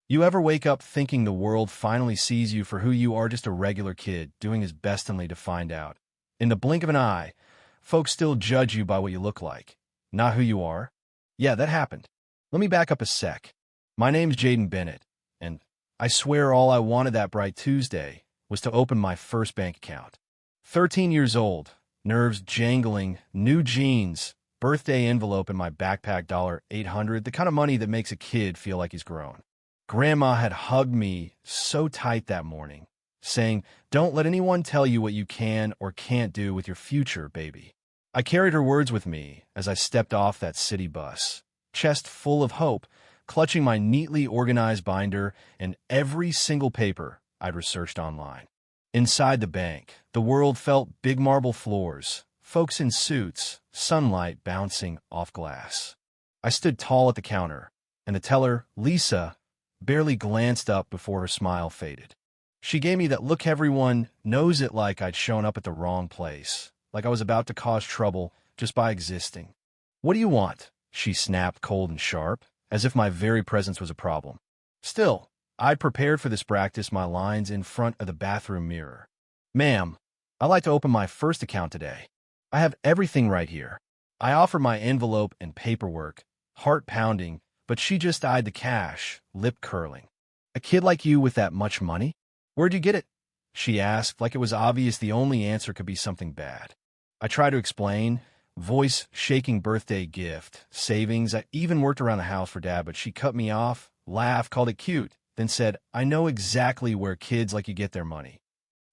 You ever wake up thinking the world finally sees you for who you are, just a regular kid doing his best only to find out, in the blink of an eye, folks still judge you by what you look like, not who you are? Yeah, that happened. Let me back up a sec. My name's Jaden Bennett, and I swear all I wanted that bright Tuesday was to open my first bank account. 13 years old, nerves jangling, new jeans, birthday envelope in my backpack, $800, the kind of money that makes a kid feel like he's grown. Grandma had hugged me so tight that morning, saying, "Don't let anyone tell you what you can or can't do with your future, baby." I carried her words with me as I stepped off that city bus, chest full of hope, clutching my neatly organized binder and every single paper I'd researched online. Inside the bank, the world felt big marble floors, folks in suits, sunlight bouncing off glass. I stood tall at the counter, and the teller, Lisa, barely glanced up before her smile faded. She gave me that look everyone knows it, like I'd shown up at the wrong place, like I was about to cause trouble just by existing. "What do you want?" she snapped, cold and sharp, as if my very presence was a problem. Still, I'd prepared for this, practice my lines in front of the bathroom mirror. "Ma'am, I'd like to open my first account today. I have everything right here." I offered my envelope and paperwork, heart pounding, but she just eyed the cash, lip curling. "A kid like you with that much money? Where'd you get it?" she asked, like it was obvious the only answer could be something bad. I tried to explain, voice shaking, birthday gift, savings. I even worked around the house for Dad, but she cut me off, laughed, called it cute, then said, "I know exactly where kids like you get their money."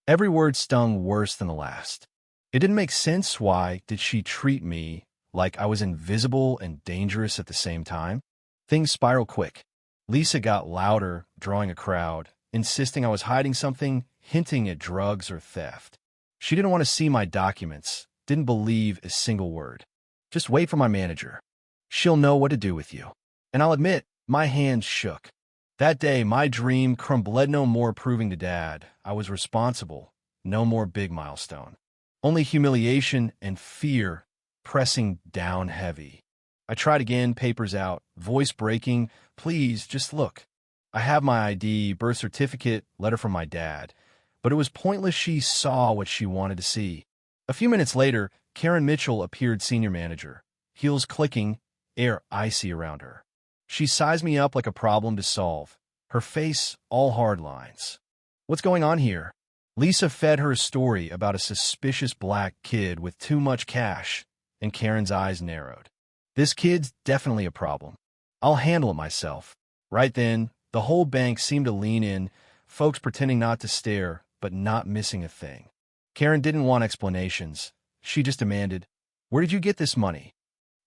Every word stung worse than the last. It didn't make sense. Why did she treat me like I was invisible and dangerous at the same time? Things spiraled quick. Lisa got louder, drawing a crowd, insisting I was hiding something, hinting at drugs or theft. She didn't want to see my documents, didn't believe a single word. "Just wait for my manager. She'll know what to do with you." And I'll admit, my hands shook. That day, my dream crumbled. No more proving to Dad I was responsible, no more big milestone. Only humiliation and fear pressing down heavy. I tried again, papers out, voice breaking. "Please, just look. I have my ID, birth certificate, letter from my dad." But it was pointless. She saw what she wanted to see. A few minutes later, Karen Mitchell appeared, senior manager, heels clicking, air icy around her. She sized me up like a problem to solve, her face all hard lines. "What's going on here?" Lisa fed her a story about a suspicious black kid with too much cash, and Karen's eyes narrowed. "This kid's definitely a problem. I'll handle it myself." Right then, the whole bank seemed to lean in, folks pretending not to stare, but not missing a thing. Karen didn't want explanations. She just demanded, "Where did you get this money?"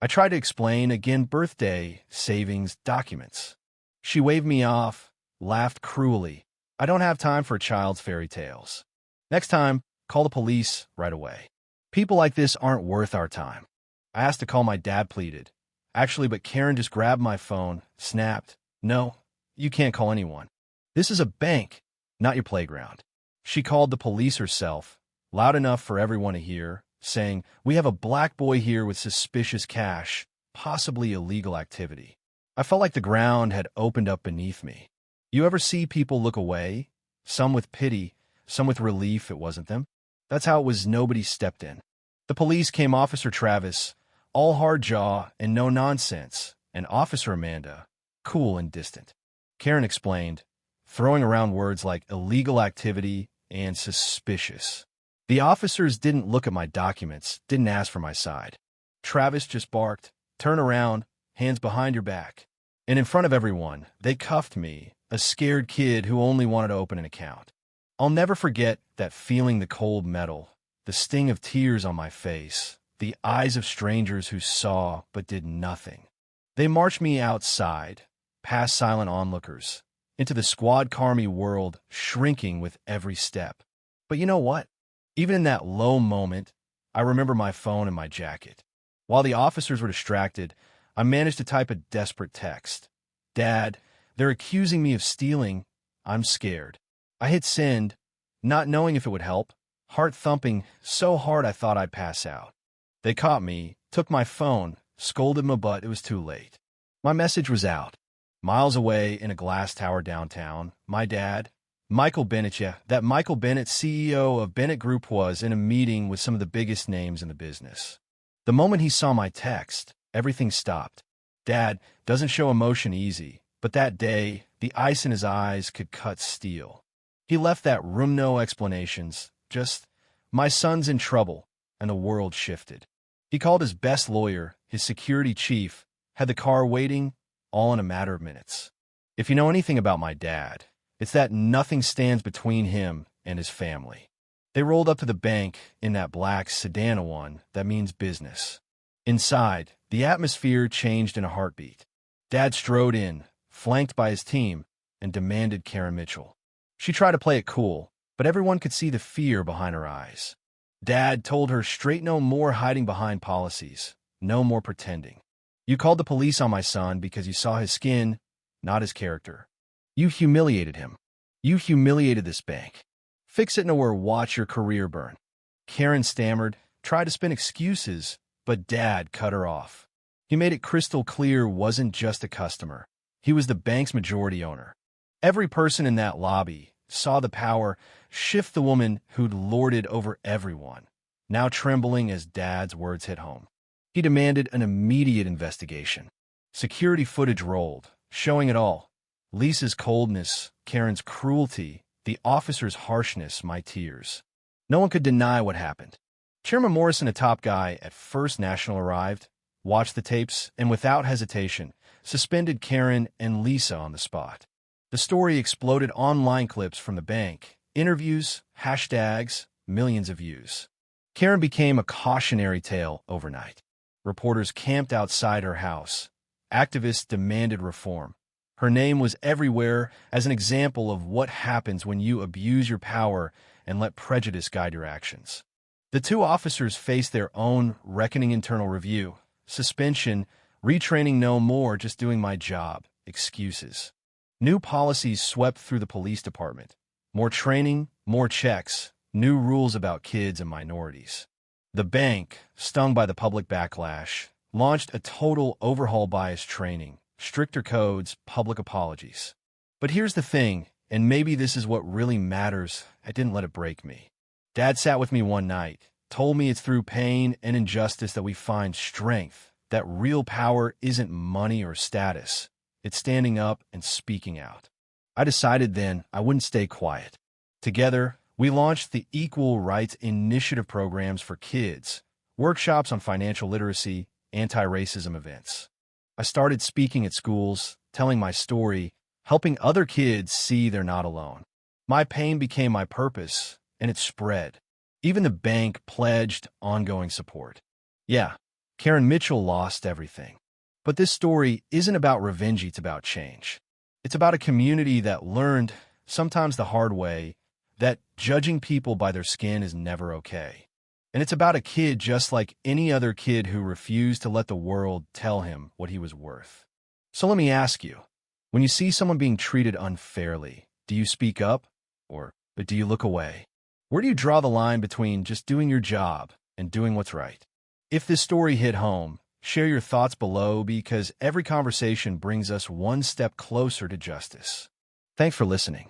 I tried to explain again, birthday, savings, documents. She waved me off, laughed cruelly. "I don't have time for a child's fairy tales. Next time, call the police right away. People like this aren't worth our time." I asked to call my dad, pleaded. Actually, but Karen just grabbed my phone, snapped, "No, you can't call anyone. This is a bank, not your playground." She called the police herself, loud enough for everyone to hear, saying, "We have a black boy here with suspicious cash, possibly illegal activity." I felt like the ground had opened up beneath me. You ever see people look away? Some with pity, some with relief it wasn't them. That's how it was. Nobody stepped in. The police came, Officer Travis, all hard jaw and no nonsense, and Officer Amanda, cool and distant. Karen explained, throwing around words like illegal activity and suspicious. The officers didn't look at my documents, didn't ask for my side. Travis just barked, "Turn around, hands behind your back." And in front of everyone, they cuffed me, a scared kid who only wanted to open an account. I'll never forget that feeling, the cold metal, the sting of tears on my face, the eyes of strangers who saw but did nothing. They marched me outside, past silent onlookers, into the squad car-me world, shrinking with every step. But you know what? Even in that low moment, I remember my phone in my jacket. While the officers were distracted, I managed to type a desperate text. "Dad, they're accusing me of stealing. I'm scared." I hit send, not knowing if it would help, heart thumping so hard I thought I'd pass out. They caught me, took my phone, scolded my butt. It was too late. My message was out. Miles away in a glass tower downtown, my dad, Michael Bennett, Michael Bennett, CEO of Bennett Group, was in a meeting with some of the biggest names in the business. The moment he saw my text, everything stopped. Dad doesn't show emotion easy, but that day, the ice in his eyes could cut steel. He left that room, no explanations, just, my son's in trouble, and the world shifted. He called his best lawyer, his security chief, had the car waiting, all in a matter of minutes. If you know anything about my dad, it's that nothing stands between him and his family. They rolled up to the bank in that black sedan one that means business. Inside, the atmosphere changed in a heartbeat. Dad strode in, flanked by his team, and demanded Karen Mitchell. She tried to play it cool, but everyone could see the fear behind her eyes. Dad told her straight, no more hiding behind policies, no more pretending. You called the police on my son because you saw his skin, not his character. You humiliated him. You humiliated this bank. Fix it or watch your career burn. Karen stammered, tried to spin excuses, but Dad cut her off. He made it crystal clear wasn't just a customer. He was the bank's majority owner. Every person in that lobby saw the power shift the woman who'd lorded over everyone, now trembling as Dad's words hit home. He demanded an immediate investigation. Security footage rolled, showing it all. Lisa's coldness, Karen's cruelty, the officer's harshness, my tears. No one could deny what happened. Chairman Morrison, a top guy at First National, arrived, watched the tapes, and without hesitation, suspended Karen and Lisa on the spot. The story exploded. Online clips from the bank, interviews, hashtags, millions of views. Karen became a cautionary tale overnight. Reporters camped outside her house. Activists demanded reform. Her name was everywhere as an example of what happens when you abuse your power and let prejudice guide your actions. The two officers faced their own reckoning: internal review, suspension, retraining, no more just doing my job, excuses. New policies swept through the police department. More training, more checks, new rules about kids and minorities. The bank, stung by the public backlash, launched a total overhaul: bias training, stricter codes, public apologies. But here's the thing, and maybe this is what really matters, I didn't let it break me. Dad sat with me one night, told me it's through pain and injustice that we find strength, that real power isn't money or status. It's standing up and speaking out. I decided then I wouldn't stay quiet. Together, we launched the Equal Rights Initiative programs for kids, workshops on financial literacy, anti-racism events. I started speaking at schools, telling my story, helping other kids see they're not alone. My pain became my purpose, and it spread. Even the bank pledged ongoing support. Yeah, Karen Mitchell lost everything. But this story isn't about revenge, it's about change. It's about a community that learned, sometimes the hard way, that judging people by their skin is never okay. And it's about a kid just like any other kid who refused to let the world tell him what he was worth. So let me ask you, when you see someone being treated unfairly, do you speak up or do you look away? Where do you draw the line between just doing your job and doing what's right? If this story hit home, share your thoughts below, because every conversation brings us one step closer to justice. Thanks for listening.